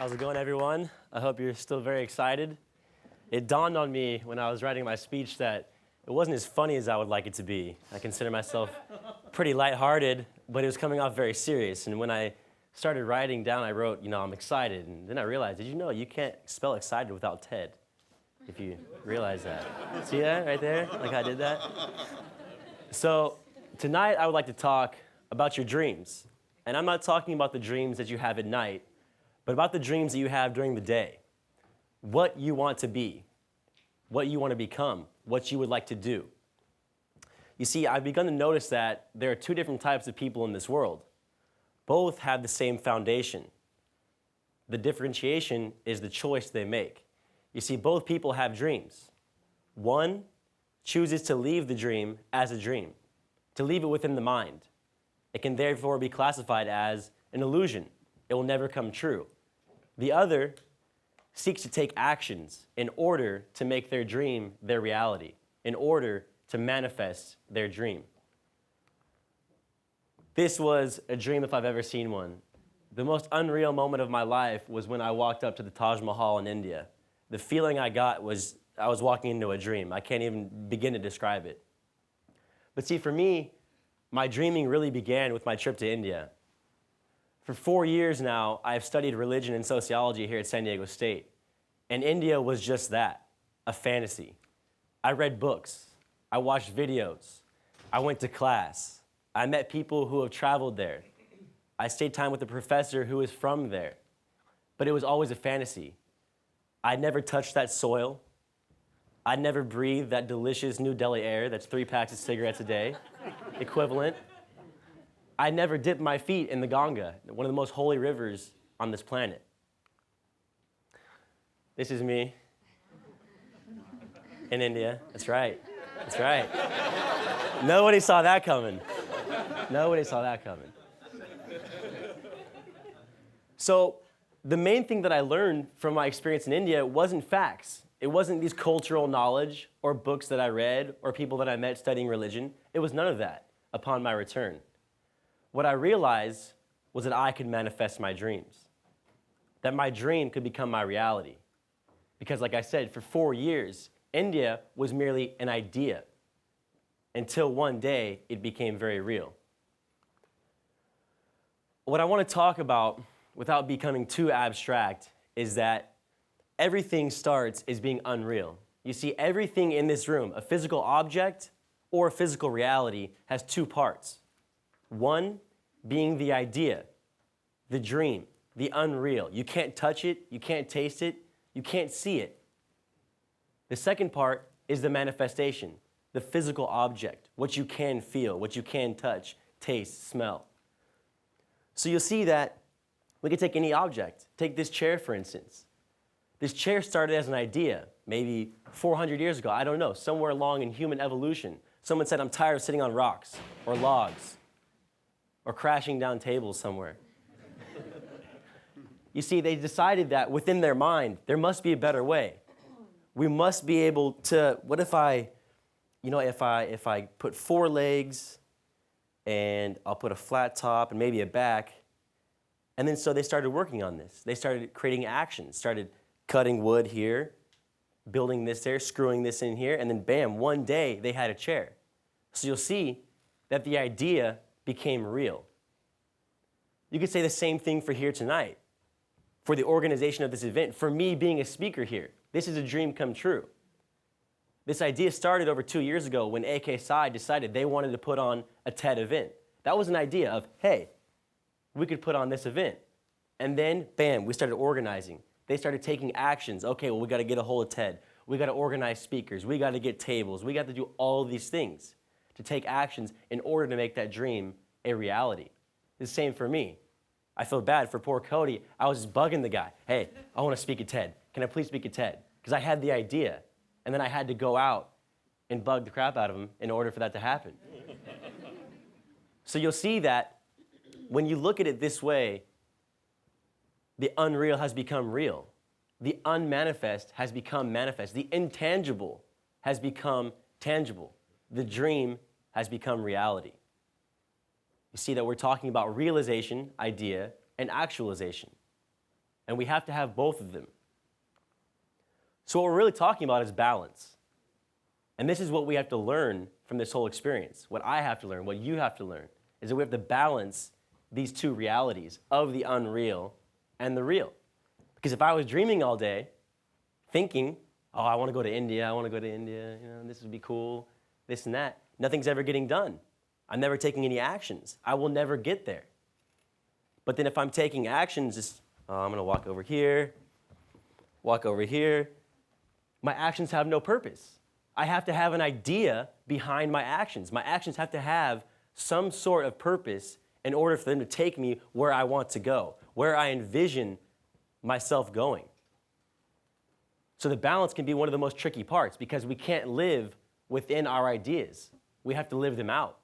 How's it going, everyone? I hope you're still very excited. It dawned on me when I was writing my speech that it wasn't as funny as I would like it to be. I consider myself pretty lighthearted, but it was coming off very serious. And when I started writing down, I wrote, I'm excited. And then I realized, did you know you can't spell excited without TED? If you realize that. See that right there? Like I did that? So tonight I would like to talk about your dreams. And I'm not talking about the dreams that you have at night, but about the dreams that you have during the day. What you want to be, what you want to become, what you would like to do. You see, I've begun to notice that there are two different types of people in this world. Both have the same foundation. The differentiation is the choice they make. You see, both people have dreams. One chooses to leave the dream as a dream, to leave it within the mind. It can therefore be classified as an illusion. It will never come true. The other seeks to take actions in order to make their dream their reality, in order to manifest their dream. This was a dream if I've ever seen one. The most unreal moment of my life was when I walked up to the Taj Mahal in India. The feeling I got was I was walking into a dream. I can't even begin to describe it. But see, for me, my dreaming really began with my trip to India. For 4 years now, I've studied religion and sociology here at San Diego State. And India was just that, a fantasy. I read books. I watched videos. I went to class. I met people who have traveled there. I stayed time with a professor who is from there. But it was always a fantasy. I'd never touched that soil. I'd never breathed that delicious New Delhi air that's 3 packs of cigarettes a day, equivalent. I never dipped my feet in the Ganga, one of the most holy rivers on this planet. This is me in India. That's right. That's right. Nobody saw that coming. Nobody saw that coming. So the main thing that I learned from my experience in India wasn't facts. It wasn't these cultural knowledge or books that I read or people that I met studying religion. It was none of that upon my return. What I realized was that I could manifest my dreams, that my dream could become my reality. Because like I said, for 4 years, India was merely an idea until one day it became very real. What I want to talk about, without becoming too abstract, is that everything starts as being unreal. You see, everything in this room, a physical object or a physical reality, has 2 parts. One being the idea, the dream, the unreal. You can't touch it, you can't taste it, you can't see it. The second part is the manifestation, the physical object, what you can feel, what you can touch, taste, smell. So you'll see that we can take any object. Take this chair, for instance. This chair started as an idea, maybe 400 years ago, I don't know, somewhere along in human evolution. Someone said, I'm tired of sitting on rocks or logs or crashing down tables somewhere. You see, they decided that within their mind, there must be a better way. We must be able to, what if I put 4 legs and I'll put a flat top and maybe a back. And then so they started working on this. They started creating actions, started cutting wood here, building this there, screwing this in here, and then bam, one day they had a chair. So you'll see that the idea became real. You could say the same thing for here tonight, for the organization of this event, for me being a speaker here. This is a dream come true. This idea started over 2 years ago when Ancheta decided they wanted to put on a TED event. That was an idea of, hey, we could put on this event. And then, bam, we started organizing. They started taking actions. Okay, well, we got to get a hold of TED. We got to organize speakers. We got to get tables. We got to do all of these things to take actions in order to make that dream a reality. It's the same for me. I feel bad for poor Cody. I was just bugging the guy. Hey, I want to speak at TED. Can I please speak at TED? Because I had the idea. And then I had to go out and bug the crap out of him in order for that to happen. So you'll see that when you look at it this way, the unreal has become real. The unmanifest has become manifest. The intangible has become tangible. The dream has become reality. You see that we're talking about realization, idea, and actualization. And we have to have both of them. So what we're really talking about is balance. And this is what we have to learn from this whole experience. What I have to learn, what you have to learn, is that we have to balance these two realities of the unreal and the real. Because if I was dreaming all day, thinking, oh, I want to go to India, this would be cool, this and that, nothing's ever getting done. I'm never taking any actions. I will never get there. But then if I'm taking actions, just, I'm going to walk over here, my actions have no purpose. I have to have an idea behind my actions. My actions have to have some sort of purpose in order for them to take me where I want to go, where I envision myself going. So the balance can be one of the most tricky parts because we can't live within our ideas. We have to live them out.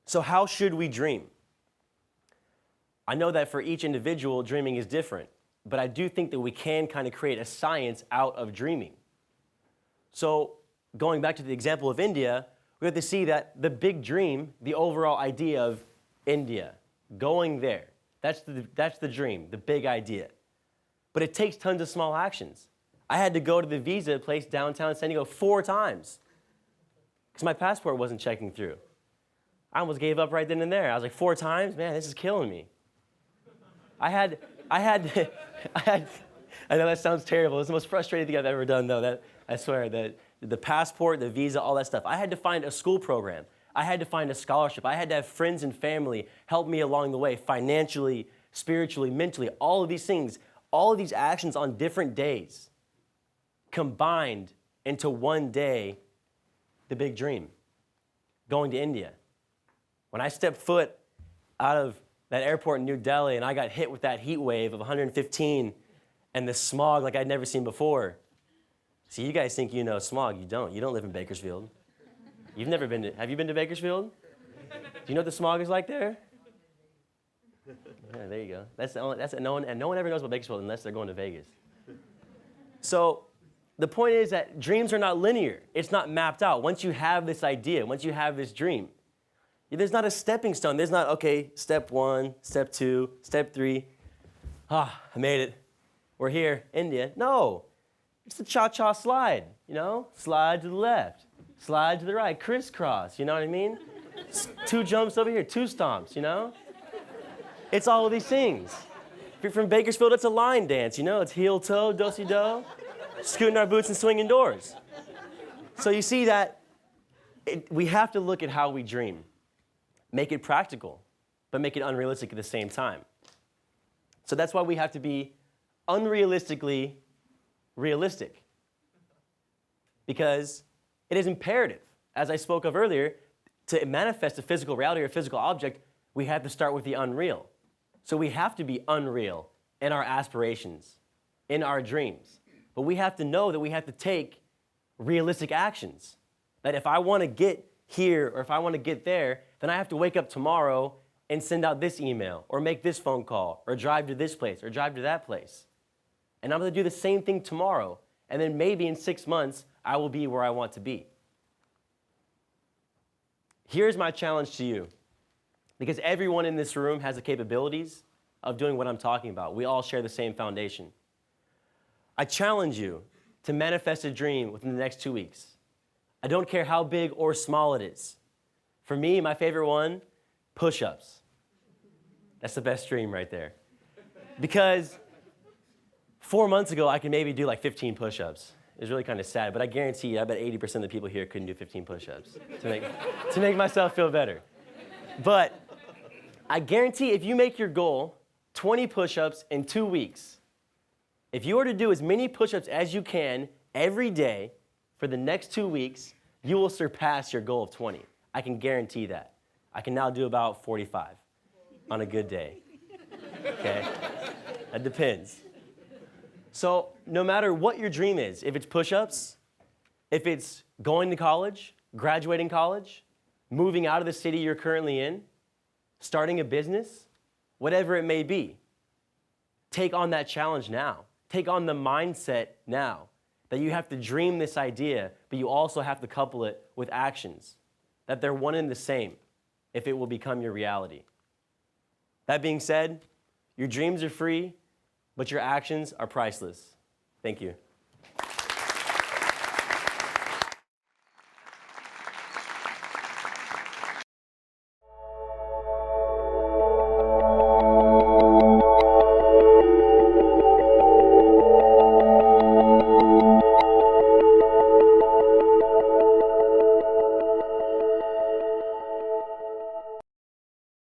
So how should we dream? I know that for each individual, dreaming is different, but I do think that we can kind of create a science out of dreaming. So going back to the example of India, we have to see that the big dream, the overall idea of India, going there, that's the dream, the big idea. But it takes tons of small actions. I had to go to the visa place downtown San Diego 4 times because my passport wasn't checking through. I almost gave up right then and there. I was like, 4 times? Man, this is killing me. I know that sounds terrible. It's the most frustrating thing I've ever done, though. I swear, the passport, the visa, all that stuff. I had to find a school program. I had to find a scholarship. I had to have friends and family help me along the way, financially, spiritually, mentally, all of these things, all of these actions on different days combined into one day, the big dream, going to India. When I stepped foot out of that airport in New Delhi and I got hit with that heat wave of 115 and the smog like I'd never seen before. See, you guys think you know smog. You don't. You don't live in Bakersfield. You've never been to, have you been to Bakersfield? Do you know what the smog is like there? Yeah, there you go. No one ever knows about Bakersfield unless they're going to Vegas. So the point is that dreams are not linear. It's not mapped out. Once you have this idea, once you have this dream, there's not a stepping stone. There's not, okay, step 1, step 2, step 3. I made it. We're here, India. No, it's the cha-cha slide, Slide to the left, slide to the right, crisscross, you know what I mean? 2 jumps over here, 2 stomps, It's all of these things. If you're from Bakersfield, it's a line dance, It's heel-toe, do-si-do, scooting our boots and swinging doors. So you see that we have to look at how we dream. Make it practical, but make it unrealistic at the same time. So that's why we have to be unrealistically realistic. Because it is imperative, as I spoke of earlier, to manifest a physical reality or a physical object, we have to start with the unreal. So we have to be unreal in our aspirations, in our dreams. But we have to know that we have to take realistic actions. That if I want to get here or if I want to get there, then I have to wake up tomorrow and send out this email or make this phone call or drive to this place or drive to that place. And I'm going to do the same thing tomorrow. And then maybe in 6 months, I will be where I want to be. Here's my challenge to you. Because everyone in this room has the capabilities of doing what I'm talking about. We all share the same foundation. I challenge you to manifest a dream within the next 2 weeks. I don't care how big or small it is. For me, my favorite one, push-ups. That's the best dream right there. Because 4 months ago, I could maybe do like 15 push-ups. It was really kind of sad, but I guarantee you, I bet 80% of the people here couldn't do 15 push-ups to make myself feel better. But I guarantee if you make your goal 20 push-ups in 2 weeks, if you were to do as many push-ups as you can every day for the next 2 weeks, you will surpass your goal of 20. I can guarantee that. I can now do about 45 on a good day. Okay? That depends. So no matter what your dream is, if it's push-ups, if it's going to college, graduating college, moving out of the city you're currently in, starting a business, whatever it may be, take on that challenge now. Take on the mindset now that you have to dream this idea, but you also have to couple it with actions, that they're one and the same if it will become your reality. That being said, Your dreams are free, but your actions are priceless. Thank you.